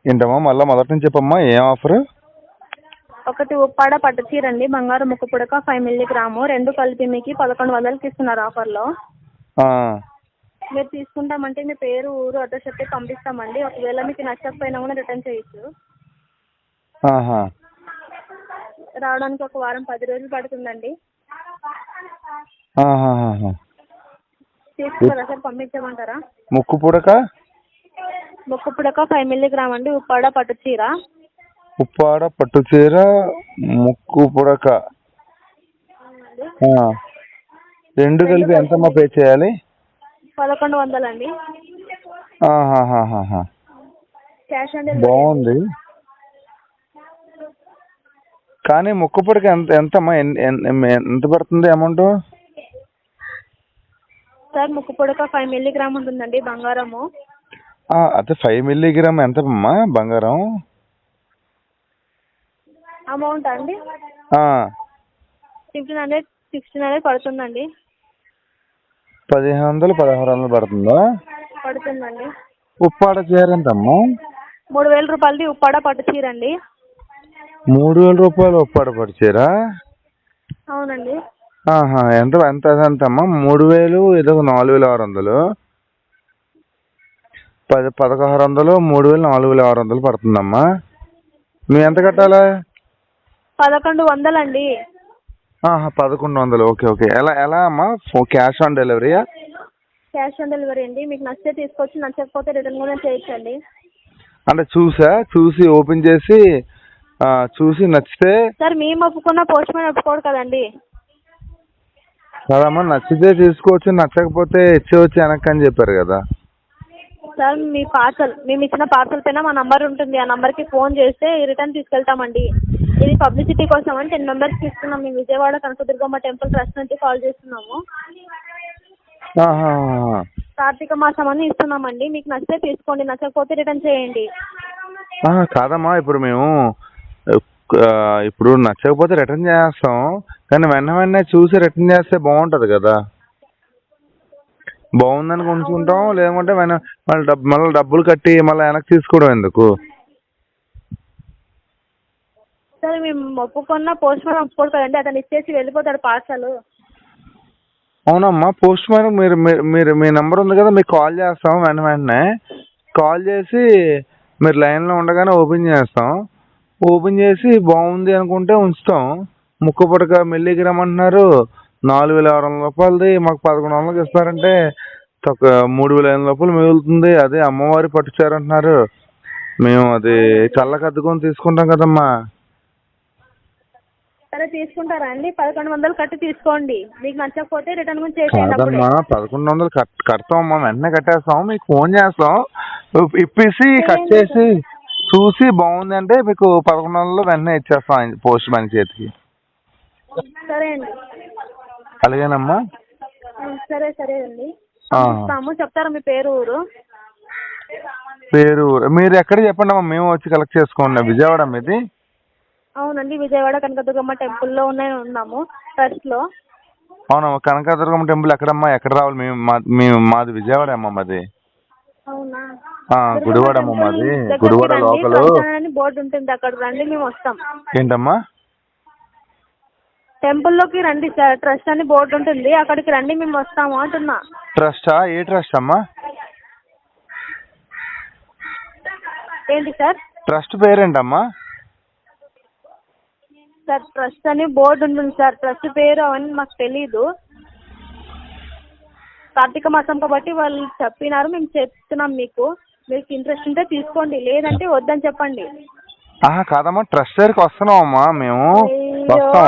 ఏంటమ్మా మళ్ళీ మొదటి నుంచి చెప్పమ్మా, ఏం ఆఫర్? ఒకటి ఉప్పాడ పట్టు చీర అండి, బంగారు ముక్కు పుడక 5 మిల్లీగ్రాము, రెండు కలిపి మీకు 1100కి ఇస్తున్నారు ఆఫర్లో. మీరు తీసుకుంటామంటే మీ పేరు, ఊరు, అడ్రస్ చెప్పి పంపిస్తామండి. ఒకవేళ మీకు నచ్చకపోయినా కూడా రిటర్న్ చేయొచ్చు. రావడానికి ఒక వారం 10 రోజులు పడుతుందండి. తీసుకుంటారా సార్, పంపించమంటారా? ముక్కు పుడక 5 మిల్లీగ్రామ్ అండి, ఉప్పాడ పట్టు చీర. ఉప్పాడ పట్టు చీర ముక్కు పుడక రెండు కలిపి ఎంతమ్మా పే చేయాలి? 1100 అండి. Cash on delivery. బాగుంది. కానీ ముక్కు పుడక ఎంతమ్మా, ఎంత పడుతుంది అమౌంట్? సార్ ముక్కు పుడక 5 మిల్లీగ్రామ్ ఉంటుందండి, బంగారము. అదే 5 మిల్లీగ్రామ్ ఎంతమ్మా బంగారం అమౌంట్ అండి? 1600 పడుతుందండి. 1500 1600 పడుతుందా? పడుతుందండి. ఉప్పాడ చీర ఎంతమ్మా? 3000 రూపాయలది ఉప్పాడ పట్టు చీర అండి. 3000 రూపాయలు ఉప్పాడ పట్టు చీర? అవునండి. ఎంతమ్మా? 3000 ఏదో 4600, 1600, 3000, 4600 పడుతుందమ్మా. నువ్వు ఎంత కట్టాలా? 1100 అండి. 1100. Okay okay. ఎలా అమ్మా, క్యాష్ ఆన్ డెలివరీయా? క్యాష్ ఆన్ డెలివరీ అండి. మీకు నచ్చితే తీసుకోవచ్చు, నచ్చకపోతే రిటర్న్ కూడా చేయొచ్చండి. అంటే చూసి ఓపెన్ చేసి చూసి నచ్చితే. సార్ మేము ఒప్పుకున్నా పోస్ట్ మ్యాన్ ఒప్పుకోడు కదండి. కదమ్మా, నచ్చితే తీసుకోవచ్చు, నచ్చకపోతే ఇచ్చేవచ్చు వెనక్కి అని చెప్పారు కదా. సార్ మీ పార్సల్, మేము ఇచ్చిన పార్సల్ పైన మా నంబర్ ఉంటుంది, ఆ నంబర్కి ఫోన్ చేస్తే రిటర్న్ తీసుకెళ్తామండి. ఇది పబ్లిసిటీ కోసం అని 10 మెంబర్స్కి ఇస్తున్నాం. మేము విజయవాడ కనకదుర్గమ్మ టెంపుల్ ట్రస్ట్ నుంచి కాల్ చేస్తున్నాము. కార్తీక మాసం అని ఇస్తున్నామండి. మీకు నచ్చితే తీసుకోండి, నచ్చకపోతే రిటర్న్ చేయండి. కాదమ్మా, ఇప్పుడు నచ్చకపోతే రిటర్న్ చేస్తాం, కానీ వెంటనే చూసి రిటర్న్ చేస్తే బాగుంటుంది కదా. బాగుందని కొంచుకుంటాం, లేకుంటే మళ్ళీ డబ్బులు కట్టి మళ్ళీ వెనక్కి తీసుకోవడం ఎందుకు? సరే మేము ఒప్పుకున్నా పోస్ట్ మ్యాన్ ఒప్పుకోడు కదండి, అతను ఇచ్చేసి వెళ్ళిపోతాడు పార్సల్. అవునమ్మా, పోస్ట్ మ్యాన్ మీరు మీ నెంబర్ ఉంది కదా, మీకు కాల్ చేస్తాం. వెంటనే కాల్ చేసి మీరు లైన్లో ఉండగానే ఓపెన్ చేస్తాం. ఓపెన్ చేసి బాగుంది అనుకుంటే ఉంచుతాం. ముక్కు పుడక మిల్లీగ్రామ్ అంటున్నారు, 4600 రూపాయలది మాకు 1100కి ఇస్తారంటే 3500 రూపాయలు మిగులుతుంది. అదే అమ్మవారి పట్టుచారు అంటున్నారు, మేము అది కళ్ళకద్దుకొని తీసుకుంటాం కదమ్మా. సరే తీసుకుంటారా అండి? 1100 కట్టి తీసుకోండి, మీకు నచ్చకపోతే రిటర్న్ కూడా చేసేయండి. కాదమ్మా, 1100 కడతామమ్మా, వెంటనే కట్టేస్తాం, మీకు ఫోన్ చేస్తాం, ఇప్పేసి కట్ చేసి చూసి బాగుంది అంటే మీకు 1100లో వెంటనే ఇచ్చేస్తాం పోస్ట్ మ్యాన్ చేతికి. సరే అండి. అలాగేనమ్మా. సరే అండి, ఇస్తాము. చెప్తారా మీ పేరు, ఊరు? మీరు ఎక్కడ చెప్పండి అమ్మా, మేము వచ్చి కలెక్ట్ చేసుకోండి. విజయవాడ మీది? అవునండి, విజయవాడ కనకదుర్గమ్మ టెంపుల్లో ఉన్నాము, ట్రస్ట్లో. అవునమ్మా, కనకదుర్గమ్మ టెంపుల్ ఎక్కడమ్మా, ఎక్కడ రావాలి? మాది విజయవాడ అమ్మా. మాది అవునా? గుడివాడ అమ్మ, మాది గుడివాడ లోకల్. బోర్డు ఉంటుంది, అక్కడికి రండి, మేము వస్తాం. ఏంటమ్మా? టెంపుల్లోకి రండి సార్, ట్రస్ట్ అని బోర్డు ఉంటుంది, అక్కడికి రండి, మేము వస్తాము అంటున్నా. ట్రస్టా? ఏ ట్రస్ట్ అమ్మా? ఏంటి సార్? ట్రస్ట్ పేరేంటమ్మా? సార్ ట్రస్ట్ అని బోర్డు ఉంటుంది సార్, ట్రస్ట్ పేరు అవన్నీ మాకు తెలీదు. కార్తీక మాసం కాబట్టి వాళ్ళు చెప్పినారు, మేము చెప్తున్నాం. మీకు ఇంట్రెస్ట్ ఉంటే తీసుకోండి, లేదంటే వద్దని చెప్పండి. కాదమ్మా, ట్రస్ట్ దగ్గరికి వస్తున్నామమ్మా మేము. వస్తాం.